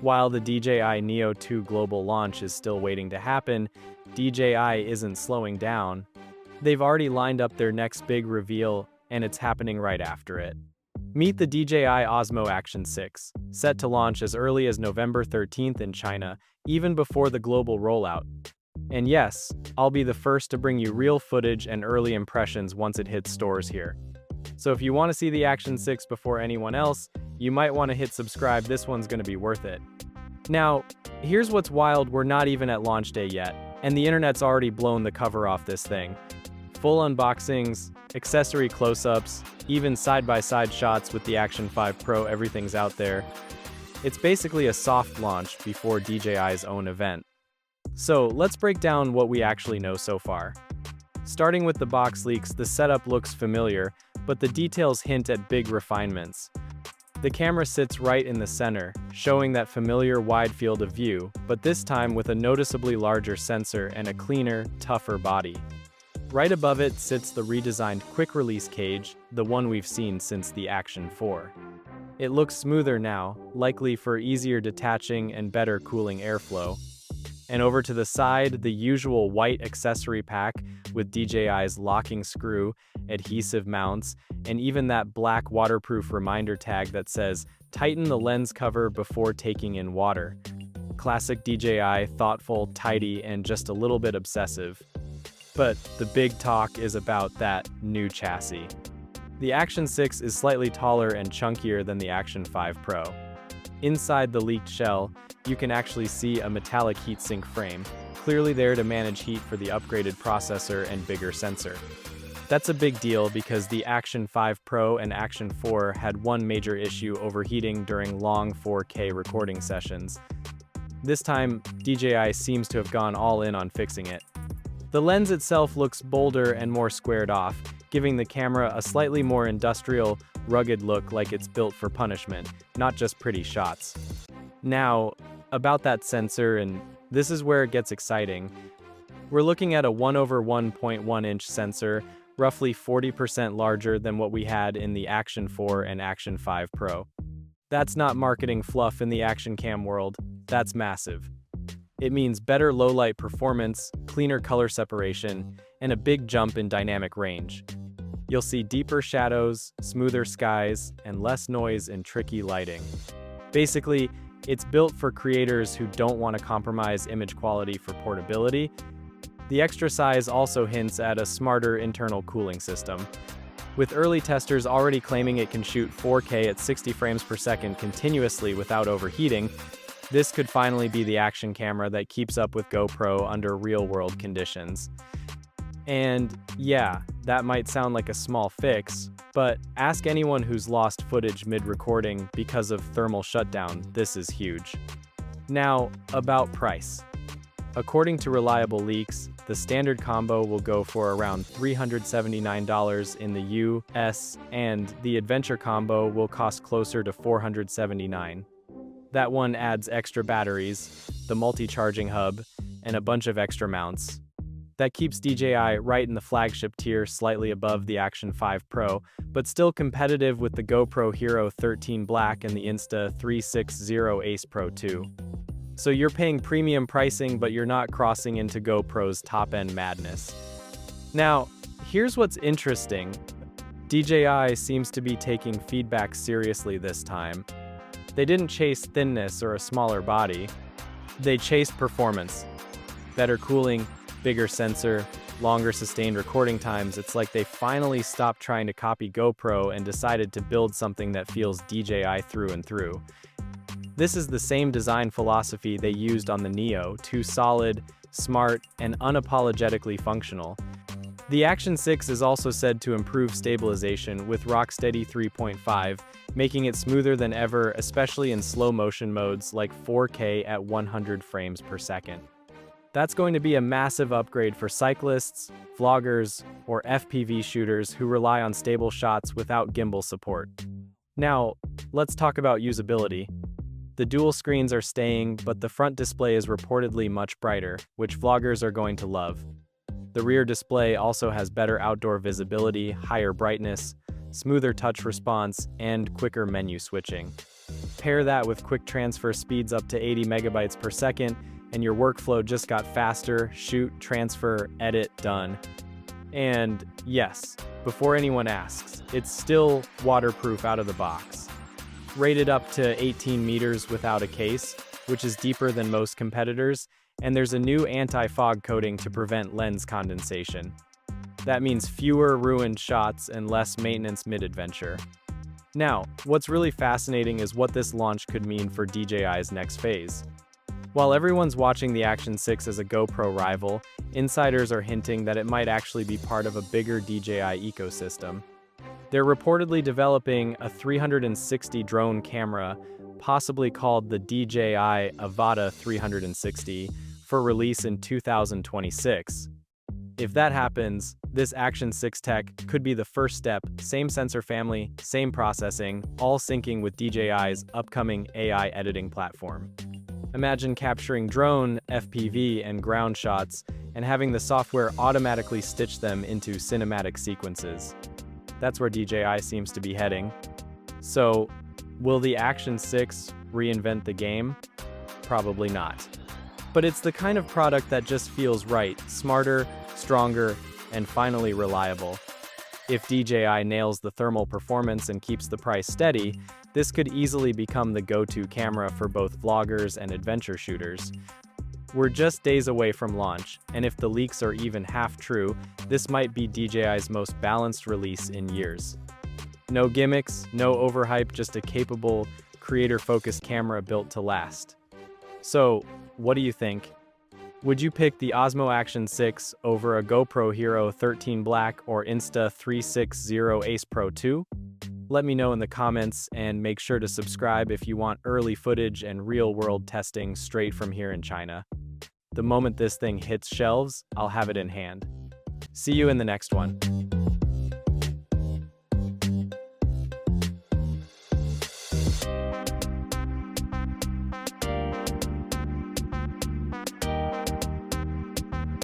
While the DJI Neo 2 global launch is still waiting to happen, DJI isn't slowing down. They've already lined up their next big reveal, and it's happening right after it. Meet the DJI Osmo Action 6, set to launch as early as November 13th in China, even before the global rollout. And yes, I'll be the first to bring you real footage and early impressions once it hits stores here. So if you want to see the Action 6 before anyone else, you might want to hit subscribe. This one's going to be worth it. Now, here's what's wild, we're not even at launch day yet, and the internet's already blown the cover off this thing. Full unboxings, accessory close-ups, even side-by-side shots with the Action 5 Pro, everything's out there. It's basically a soft launch before DJI's own event. So let's break down what we actually know so far. Starting with the box leaks, the setup looks familiar, but the details hint at big refinements. The camera sits right in the center, showing that familiar wide field of view, but this time with a noticeably larger sensor and a cleaner, tougher body. Right above it sits the redesigned quick-release cage, the one we've seen since the Action 4. It looks smoother now, likely for easier detaching and better cooling airflow. And over to the side, the usual white accessory pack with DJI's locking screw, adhesive mounts, and even that black waterproof reminder tag that says, "Tighten the lens cover before taking in water." Classic DJI, thoughtful, tidy, and just a little bit obsessive. But the big talk is about that new chassis. The Action 6 is slightly taller and chunkier than the Action 5 Pro. Inside the leaked shell, you can actually see a metallic heatsink frame, clearly there to manage heat for the upgraded processor and bigger sensor. That's a big deal because the Action 5 Pro and Action 4 had one major issue: overheating during long 4K recording sessions. This time, DJI seems to have gone all in on fixing it. The lens itself looks bolder and more squared off, giving the camera a slightly more industrial, rugged look, like it's built for punishment, not just pretty shots. Now, about that sensor, and this is where it gets exciting. We're looking at a 1/1.1-inch sensor, roughly 40% larger than what we had in the Action 4 and Action 5 Pro. That's not marketing fluff in the action cam world, that's massive. It means better low-light performance, cleaner color separation, and a big jump in dynamic range. You'll see deeper shadows, smoother skies, and less noise in tricky lighting. Basically, it's built for creators who don't want to compromise image quality for portability. The extra size also hints at a smarter internal cooling system. With early testers already claiming it can shoot 4K at 60 frames per second continuously without overheating, this could finally be the action camera that keeps up with GoPro under real-world conditions. And yeah, that might sound like a small fix, but ask anyone who's lost footage mid-recording because of thermal shutdown, this is huge. Now, about price. According to reliable leaks, the standard combo will go for around $379 in the US, and the adventure combo will cost closer to $479. That one adds extra batteries, the multi-charging hub, and a bunch of extra mounts. That keeps DJI right in the flagship tier, slightly above the Action 5 Pro, but still competitive with the GoPro Hero 13 Black and the Insta360 Ace Pro 2. So you're paying premium pricing, but you're not crossing into GoPro's top-end madness. Now, here's what's interesting. DJI seems to be taking feedback seriously this time. They didn't chase thinness or a smaller body. They chased performance. Better cooling, bigger sensor, longer sustained recording times. It's like they finally stopped trying to copy GoPro and decided to build something that feels DJI through and through. This is the same design philosophy they used on the Neo: solid, smart, and unapologetically functional. The Action 6 is also said to improve stabilization with RockSteady 3.5, making it smoother than ever, especially in slow motion modes like 4K at 100 frames per second. That's going to be a massive upgrade for cyclists, vloggers, or FPV shooters who rely on stable shots without gimbal support. Now, let's talk about usability. The dual screens are staying, but the front display is reportedly much brighter, which vloggers are going to love. The rear display also has better outdoor visibility, higher brightness, smoother touch response, and quicker menu switching. Pair that with quick transfer speeds up to 80 megabytes per second, and your workflow just got faster. Shoot, transfer, edit, done. And yes, before anyone asks, it's still waterproof out of the box. Rated up to 18 meters without a case, which is deeper than most competitors, and there's a new anti-fog coating to prevent lens condensation. That means fewer ruined shots and less maintenance mid-adventure. Now, what's really fascinating is what this launch could mean for DJI's next phase. While everyone's watching the Action 6 as a GoPro rival, insiders are hinting that it might actually be part of a bigger DJI ecosystem. They're reportedly developing a 360 drone camera, possibly called the DJI Avata 360, for release in 2026. If that happens, this Action 6 tech could be the first step, same sensor family, same processing, all syncing with DJI's upcoming AI editing platform. Imagine capturing drone, FPV, and ground shots, and having the software automatically stitch them into cinematic sequences. That's where DJI seems to be heading. So, will the Action 6 reinvent the game? Probably not. But it's the kind of product that just feels right, smarter, stronger, and finally reliable. If DJI nails the thermal performance and keeps the price steady, this could easily become the go-to camera for both vloggers and adventure shooters. We're just days away from launch, and if the leaks are even half true, this might be DJI's most balanced release in years. No gimmicks, no overhype, just a capable, creator-focused camera built to last. So, what do you think? Would you pick the Osmo Action 6 over a GoPro Hero 13 Black or Insta360 Ace Pro 2? Let me know in the comments, and make sure to subscribe if you want early footage and real-world testing straight from here in China. The moment this thing hits shelves, I'll have it in hand. See you in the next one.